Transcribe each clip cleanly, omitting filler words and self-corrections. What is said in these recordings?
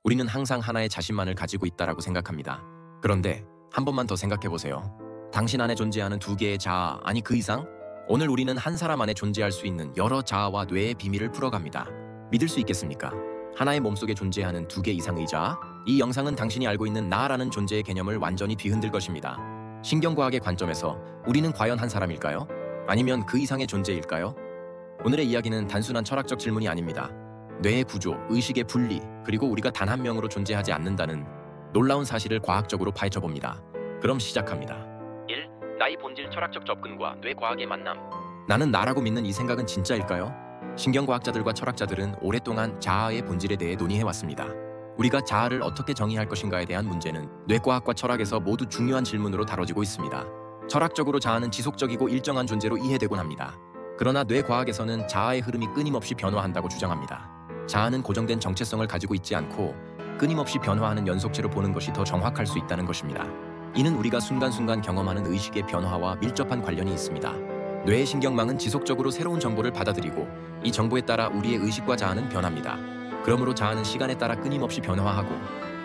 우리는 항상 하나의 자신만을 가지고 있다라고 생각합니다. 그런데 한 번만 더 생각해 보세요. 당신 안에 존재하는 두 개의 자아, 아니 그 이상? 오늘 우리는 한 사람 안에 존재할 수 있는 여러 자아와 뇌의 비밀을 풀어갑니다. 믿을 수 있겠습니까? 하나의 몸속에 존재하는 두 개 이상의 자아? 이 영상은 당신이 알고 있는 나라는 존재의 개념을 완전히 뒤흔들 것입니다. 신경과학의 관점에서 우리는 과연 한 사람일까요? 아니면 그 이상의 존재일까요? 오늘의 이야기는 단순한 철학적 질문이 아닙니다. 뇌의 구조, 의식의 분리, 그리고 우리가 단 한 명으로 존재하지 않는다는 놀라운 사실을 과학적으로 파헤쳐봅니다. 그럼 시작합니다. 1. 나의 본질 철학적 접근과 뇌과학의 만남. 나는 나라고 믿는 이 생각은 진짜일까요? 신경과학자들과 철학자들은 오랫동안 자아의 본질에 대해 논의해왔습니다. 우리가 자아를 어떻게 정의할 것인가에 대한 문제는 뇌과학과 철학에서 모두 중요한 질문으로 다뤄지고 있습니다. 철학적으로 자아는 지속적이고 일정한 존재로 이해되곤 합니다. 그러나 뇌과학에서는 자아의 흐름이 끊임없이 변화한다고 주장합니다. 자아는 고정된 정체성을 가지고 있지 않고 끊임없이 변화하는 연속체로 보는 것이 더 정확할 수 있다는 것입니다. 이는 우리가 순간순간 경험하는 의식의 변화와 밀접한 관련이 있습니다. 뇌의 신경망은 지속적으로 새로운 정보를 받아들이고 이 정보에 따라 우리의 의식과 자아는 변합니다. 그러므로 자아는 시간에 따라 끊임없이 변화하고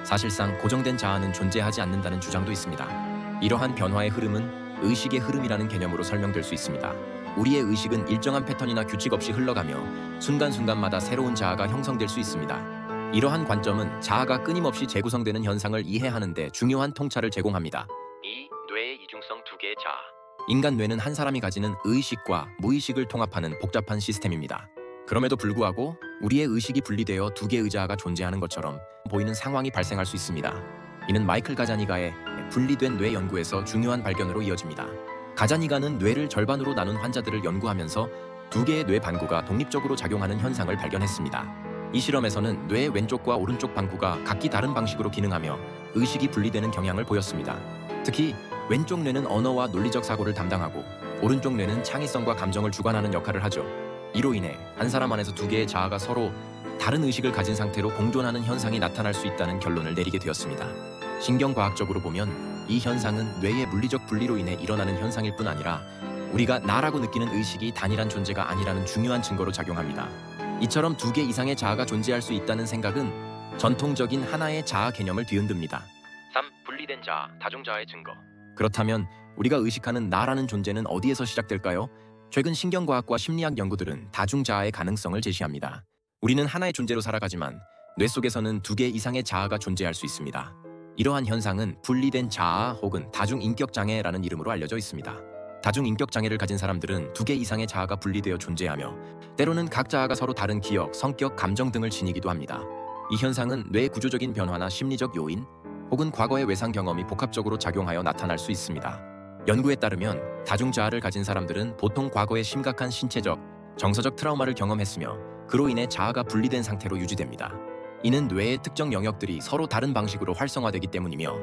사실상 고정된 자아는 존재하지 않는다는 주장도 있습니다. 이러한 변화의 흐름은 의식의 흐름이라는 개념으로 설명될 수 있습니다. 우리의 의식은 일정한 패턴이나 규칙 없이 흘러가며 순간순간마다 새로운 자아가 형성될 수 있습니다. 이러한 관점은 자아가 끊임없이 재구성되는 현상을 이해하는 데 중요한 통찰을 제공합니다. 2. 뇌의 이중성 두 개의 자아. 인간 뇌는 한 사람이 가지는 의식과 무의식을 통합하는 복잡한 시스템입니다. 그럼에도 불구하고 우리의 의식이 분리되어 두 개의 자아가 존재하는 것처럼 보이는 상황이 발생할 수 있습니다. 이는 마이클 가자니가의 분리된 뇌 연구에서 중요한 발견으로 이어집니다. 가자니가는 뇌를 절반으로 나눈 환자들을 연구하면서 두 개의 뇌 반구가 독립적으로 작용하는 현상을 발견했습니다. 이 실험에서는 뇌의 왼쪽과 오른쪽 반구가 각기 다른 방식으로 기능하며 의식이 분리되는 경향을 보였습니다. 특히 왼쪽 뇌는 언어와 논리적 사고를 담당하고 오른쪽 뇌는 창의성과 감정을 주관하는 역할을 하죠. 이로 인해 한 사람 안에서 두 개의 자아가 서로 다른 의식을 가진 상태로 공존하는 현상이 나타날 수 있다는 결론을 내리게 되었습니다. 신경과학적으로 보면 이 현상은 뇌의 물리적 분리로 인해 일어나는 현상일 뿐 아니라 우리가 나라고 느끼는 의식이 단일한 존재가 아니라는 중요한 증거로 작용합니다. 이처럼 두 개 이상의 자아가 존재할 수 있다는 생각은 전통적인 하나의 자아 개념을 뒤흔듭니다. 3. 분리된 자아, 다중자아의 증거. 그렇다면 우리가 의식하는 나라는 존재는 어디에서 시작될까요? 최근 신경과학과 심리학 연구들은 다중자아의 가능성을 제시합니다. 우리는 하나의 존재로 살아가지만 뇌 속에서는 두 개 이상의 자아가 존재할 수 있습니다. 이러한 현상은 분리된 자아 혹은 다중인격장애라는 이름으로 알려져 있습니다. 다중인격장애를 가진 사람들은 두 개 이상의 자아가 분리되어 존재하며 때로는 각 자아가 서로 다른 기억, 성격, 감정 등을 지니기도 합니다. 이 현상은 뇌의 구조적인 변화나 심리적 요인 혹은 과거의 외상 경험이 복합적으로 작용하여 나타날 수 있습니다. 연구에 따르면 다중자아를 가진 사람들은 보통 과거의 심각한 신체적, 정서적 트라우마를 경험했으며 그로 인해 자아가 분리된 상태로 유지됩니다. 이는 뇌의 특정 영역들이 서로 다른 방식으로 활성화되기 때문이며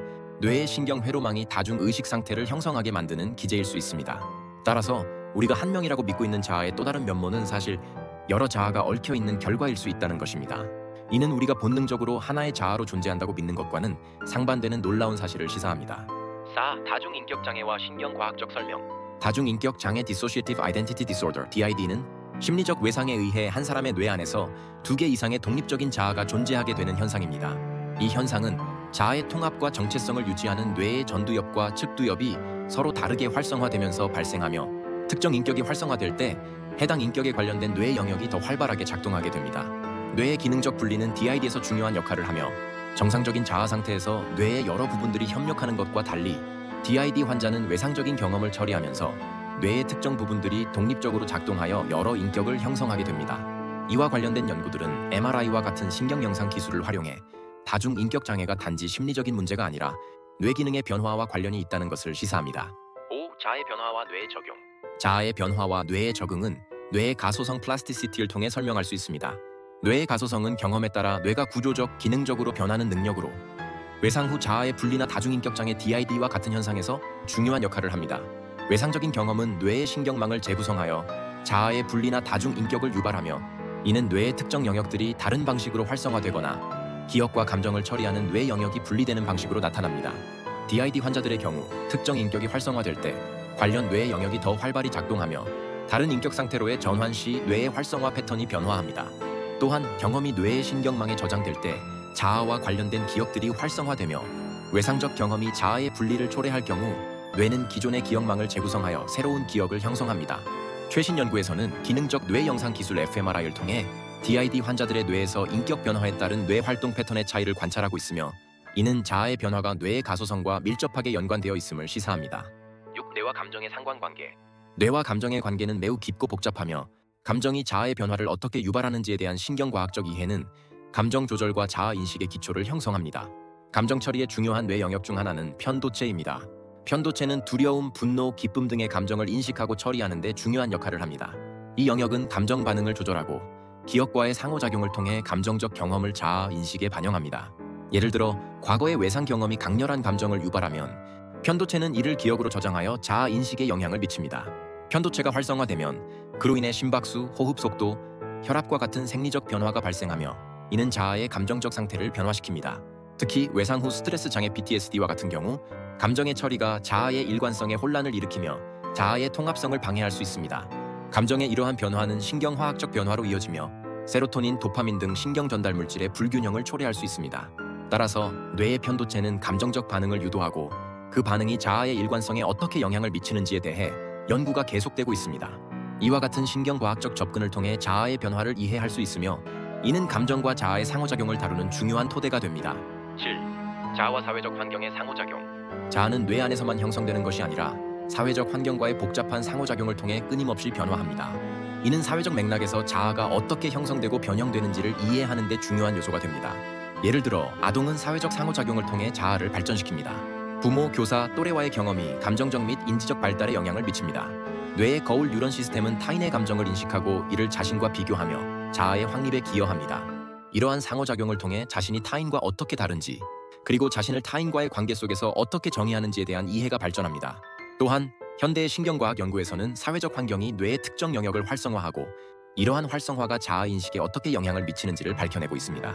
뇌의 신경 회로망이 다중 의식 상태를 형성하게 만드는 기제일 수 있습니다. 따라서 우리가 한 명이라고 믿고 있는 자아의 또 다른 면모는 사실 여러 자아가 얽혀 있는 결과일 수 있다는 것입니다. 이는 우리가 본능적으로 하나의 자아로 존재한다고 믿는 것과는 상반되는 놀라운 사실을 시사합니다. 4. 다중인격장애와 신경과학적 설명. 다중인격장애 Dissociative Identity Disorder (DID는) 심리적 외상에 의해 한 사람의 뇌 안에서 두 개 이상의 독립적인 자아가 존재하게 되는 현상입니다. 이 현상은 자아의 통합과 정체성을 유지하는 뇌의 전두엽과 측두엽이 서로 다르게 활성화되면서 발생하며 특정 인격이 활성화될 때 해당 인격에 관련된 뇌 영역이 더 활발하게 작동하게 됩니다. 뇌의 기능적 분리는 DID에서 중요한 역할을 하며 정상적인 자아 상태에서 뇌의 여러 부분들이 협력하는 것과 달리 DID 환자는 외상적인 경험을 처리하면서 뇌의 특정 부분들이 독립적으로 작동하여 여러 인격을 형성하게 됩니다. 이와 관련된 연구들은 MRI와 같은 신경 영상 기술을 활용해 다중인격장애가 단지 심리적인 문제가 아니라 뇌 기능의 변화와 관련이 있다는 것을 시사합니다. 5. 자아의 변화와 뇌의 적용. 자아의 변화와 뇌의 적응은 뇌의 가소성 플라스티시티를 통해 설명할 수 있습니다. 뇌의 가소성은 경험에 따라 뇌가 구조적, 기능적으로 변하는 능력으로 외상 후 자아의 분리나 다중인격장애 DID와 같은 현상에서 중요한 역할을 합니다. 외상적인 경험은 뇌의 신경망을 재구성하여 자아의 분리나 다중인격을 유발하며 이는 뇌의 특정 영역들이 다른 방식으로 활성화되거나 기억과 감정을 처리하는 뇌 영역이 분리되는 방식으로 나타납니다. DID 환자들의 경우 특정 인격이 활성화될 때 관련 뇌의 영역이 더 활발히 작동하며 다른 인격 상태로의 전환 시 뇌의 활성화 패턴이 변화합니다. 또한 경험이 뇌의 신경망에 저장될 때 자아와 관련된 기억들이 활성화되며 외상적 경험이 자아의 분리를 초래할 경우 뇌는 기존의 기억망을 재구성하여 새로운 기억을 형성합니다. 최신 연구에서는 기능적 뇌 영상 기술 fMRI를 통해 DID 환자들의 뇌에서 인격 변화에 따른 뇌 활동 패턴의 차이를 관찰하고 있으며 이는 자아의 변화가 뇌의 가소성과 밀접하게 연관되어 있음을 시사합니다. 6. 뇌와 감정의 상관관계. 뇌와 감정의 관계는 매우 깊고 복잡하며 감정이 자아의 변화를 어떻게 유발하는지에 대한 신경과학적 이해는 감정 조절과 자아 인식의 기초를 형성합니다. 감정 처리의 중요한 뇌 영역 중 하나는 편도체입니다. 편도체는 두려움, 분노, 기쁨 등의 감정을 인식하고 처리하는 데 중요한 역할을 합니다. 이 영역은 감정 반응을 조절하고 기억과의 상호작용을 통해 감정적 경험을 자아 인식에 반영합니다. 예를 들어 과거의 외상 경험이 강렬한 감정을 유발하면 편도체는 이를 기억으로 저장하여 자아 인식에 영향을 미칩니다. 편도체가 활성화되면 그로 인해 심박수, 호흡 속도, 혈압과 같은 생리적 변화가 발생하며 이는 자아의 감정적 상태를 변화시킵니다. 특히 외상 후 스트레스 장애 PTSD와 같은 경우 감정의 처리가 자아의 일관성에 혼란을 일으키며 자아의 통합성을 방해할 수 있습니다. 감정의 이러한 변화는 신경화학적 변화로 이어지며 세로토닌, 도파민 등 신경 전달 물질의 불균형을 초래할 수 있습니다. 따라서 뇌의 편도체는 감정적 반응을 유도하고 그 반응이 자아의 일관성에 어떻게 영향을 미치는지에 대해 연구가 계속되고 있습니다. 이와 같은 신경과학적 접근을 통해 자아의 변화를 이해할 수 있으며 이는 감정과 자아의 상호작용을 다루는 중요한 토대가 됩니다. 7. 자아와 사회적 환경의 상호작용. 자아는 뇌 안에서만 형성되는 것이 아니라 사회적 환경과의 복잡한 상호작용을 통해 끊임없이 변화합니다. 이는 사회적 맥락에서 자아가 어떻게 형성되고 변형되는지를 이해하는 데 중요한 요소가 됩니다. 예를 들어 아동은 사회적 상호작용을 통해 자아를 발전시킵니다. 부모, 교사, 또래와의 경험이 감정적 및 인지적 발달에 영향을 미칩니다. 뇌의 거울 뉴런 시스템은 타인의 감정을 인식하고 이를 자신과 비교하며 자아의 확립에 기여합니다. 이러한 상호작용을 통해 자신이 타인과 어떻게 다른지, 그리고 자신을 타인과의 관계 속에서 어떻게 정의하는지에 대한 이해가 발전합니다. 또한 현대의 신경과학 연구에서는 사회적 환경이 뇌의 특정 영역을 활성화하고 이러한 활성화가 자아 인식에 어떻게 영향을 미치는지를 밝혀내고 있습니다.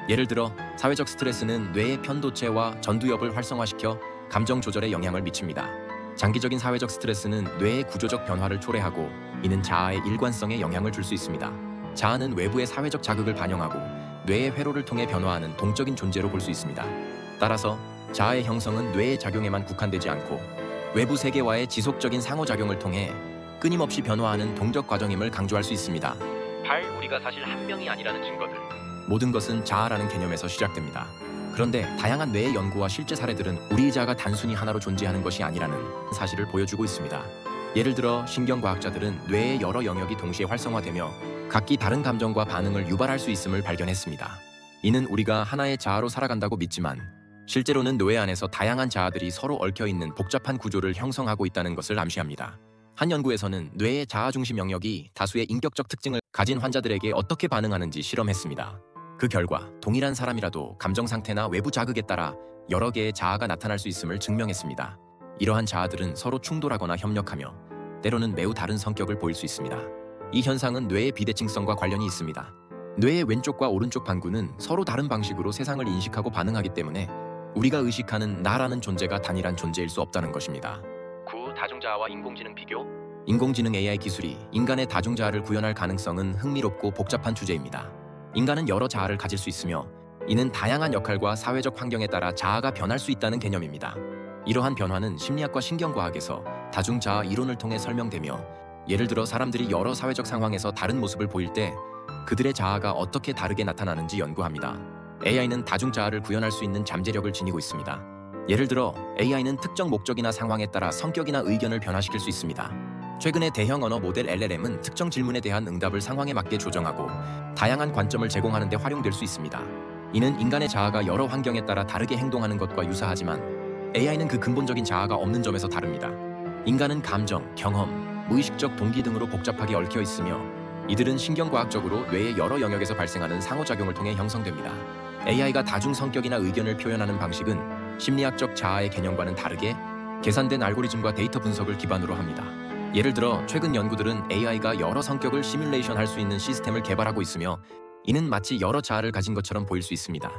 예를 들어 사회적 스트레스는 뇌의 편도체와 전두엽을 활성화시켜 감정 조절에 영향을 미칩니다. 장기적인 사회적 스트레스는 뇌의 구조적 변화를 초래하고 이는 자아의 일관성에 영향을 줄 수 있습니다. 자아는 외부의 사회적 자극을 반영하고 뇌의 회로를 통해 변화하는 동적인 존재로 볼 수 있습니다. 따라서 자아의 형성은 뇌의 작용에만 국한되지 않고 외부 세계와의 지속적인 상호작용을 통해 끊임없이 변화하는 동적 과정임을 강조할 수 있습니다. 8. 우리가 사실 한 명이 아니라는 증거들. 모든 것은 자아라는 개념에서 시작됩니다. 그런데 다양한 뇌의 연구와 실제 사례들은 우리의 자아가 단순히 하나로 존재하는 것이 아니라는 사실을 보여주고 있습니다. 예를 들어 신경과학자들은 뇌의 여러 영역이 동시에 활성화되며 각기 다른 감정과 반응을 유발할 수 있음을 발견했습니다. 이는 우리가 하나의 자아로 살아간다고 믿지만 실제로는 뇌 안에서 다양한 자아들이 서로 얽혀있는 복잡한 구조를 형성하고 있다는 것을 암시합니다. 한 연구에서는 뇌의 자아 중심 영역이 다수의 인격적 특징을 가진 환자들에게 어떻게 반응하는지 실험했습니다. 그 결과 동일한 사람이라도 감정 상태나 외부 자극에 따라 여러 개의 자아가 나타날 수 있음을 증명했습니다. 이러한 자아들은 서로 충돌하거나 협력하며 때로는 매우 다른 성격을 보일 수 있습니다. 이 현상은 뇌의 비대칭성과 관련이 있습니다. 뇌의 왼쪽과 오른쪽 반구는 서로 다른 방식으로 세상을 인식하고 반응하기 때문에 우리가 의식하는 나라는 존재가 단일한 존재일 수 없다는 것입니다. 9. 다중자아와 인공지능 비교. 인공지능 AI 기술이 인간의 다중자아를 구현할 가능성은 흥미롭고 복잡한 주제입니다. 인간은 여러 자아를 가질 수 있으며 이는 다양한 역할과 사회적 환경에 따라 자아가 변할 수 있다는 개념입니다. 이러한 변화는 심리학과 신경과학에서 다중자아 이론을 통해 설명되며 예를 들어 사람들이 여러 사회적 상황에서 다른 모습을 보일 때 그들의 자아가 어떻게 다르게 나타나는지 연구합니다. AI는 다중자아를 구현할 수 있는 잠재력을 지니고 있습니다. 예를 들어 AI는 특정 목적이나 상황에 따라 성격이나 의견을 변화시킬 수 있습니다. 최근의 대형 언어 모델 LLM은 특정 질문에 대한 응답을 상황에 맞게 조정하고 다양한 관점을 제공하는 데 활용될 수 있습니다. 이는 인간의 자아가 여러 환경에 따라 다르게 행동하는 것과 유사하지만 AI는 그 근본적인 자아가 없는 점에서 다릅니다. 인간은 감정, 경험, 무의식적 동기 등으로 복잡하게 얽혀 있으며 이들은 신경과학적으로 뇌의 여러 영역에서 발생하는 상호작용을 통해 형성됩니다. AI가 다중 성격이나 의견을 표현하는 방식은 심리학적 자아의 개념과는 다르게 계산된 알고리즘과 데이터 분석을 기반으로 합니다. 예를 들어 최근 연구들은 AI가 여러 성격을 시뮬레이션 할 수 있는 시스템을 개발하고 있으며 이는 마치 여러 자아를 가진 것처럼 보일 수 있습니다.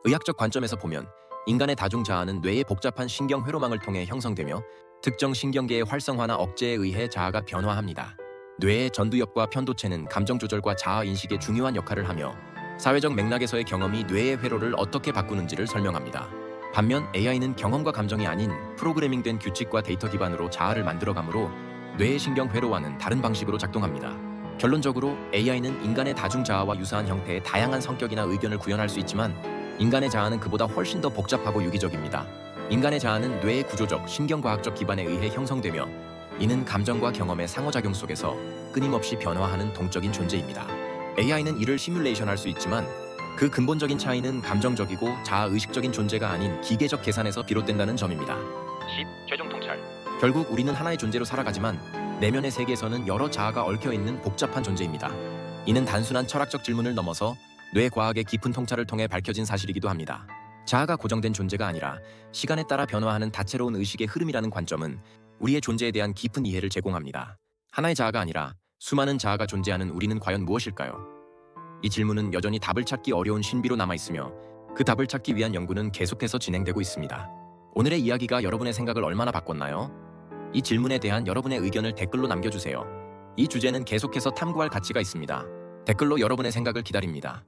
의학적 관점에서 보면 인간의 다중자아는 뇌의 복잡한 신경 회로망을 통해 형성되며 특정 신경계의 활성화나 억제에 의해 자아가 변화합니다. 뇌의 전두엽과 편도체는 감정 조절과 자아 인식에 중요한 역할을 하며 사회적 맥락에서의 경험이 뇌의 회로를 어떻게 바꾸는지를 설명합니다. 반면 AI는 경험과 감정이 아닌 프로그래밍된 규칙과 데이터 기반으로 자아를 만들어가므로 뇌의 신경 회로와는 다른 방식으로 작동합니다. 결론적으로 AI는 인간의 다중 자아와 유사한 형태의 다양한 성격이나 의견을 구현할 수 있지만 인간의 자아는 그보다 훨씬 더 복잡하고 유기적입니다. 인간의 자아는 뇌의 구조적, 신경과학적 기반에 의해 형성되며 이는 감정과 경험의 상호작용 속에서 끊임없이 변화하는 동적인 존재입니다. AI는 이를 시뮬레이션할 수 있지만 그 근본적인 차이는 감정적이고 자아의식적인 존재가 아닌 기계적 계산에서 비롯된다는 점입니다. 10. 최종 통찰. 결국 우리는 하나의 존재로 살아가지만 내면의 세계에서는 여러 자아가 얽혀있는 복잡한 존재입니다. 이는 단순한 철학적 질문을 넘어서 뇌과학의 깊은 통찰을 통해 밝혀진 사실이기도 합니다. 자아가 고정된 존재가 아니라 시간에 따라 변화하는 다채로운 의식의 흐름이라는 관점은 우리의 존재에 대한 깊은 이해를 제공합니다. 하나의 자아가 아니라 수많은 자아가 존재하는 우리는 과연 무엇일까요? 이 질문은 여전히 답을 찾기 어려운 신비로 남아있으며 그 답을 찾기 위한 연구는 계속해서 진행되고 있습니다. 오늘의 이야기가 여러분의 생각을 얼마나 바꿨나요? 이 질문에 대한 여러분의 의견을 댓글로 남겨주세요. 이 주제는 계속해서 탐구할 가치가 있습니다. 댓글로 여러분의 생각을 기다립니다.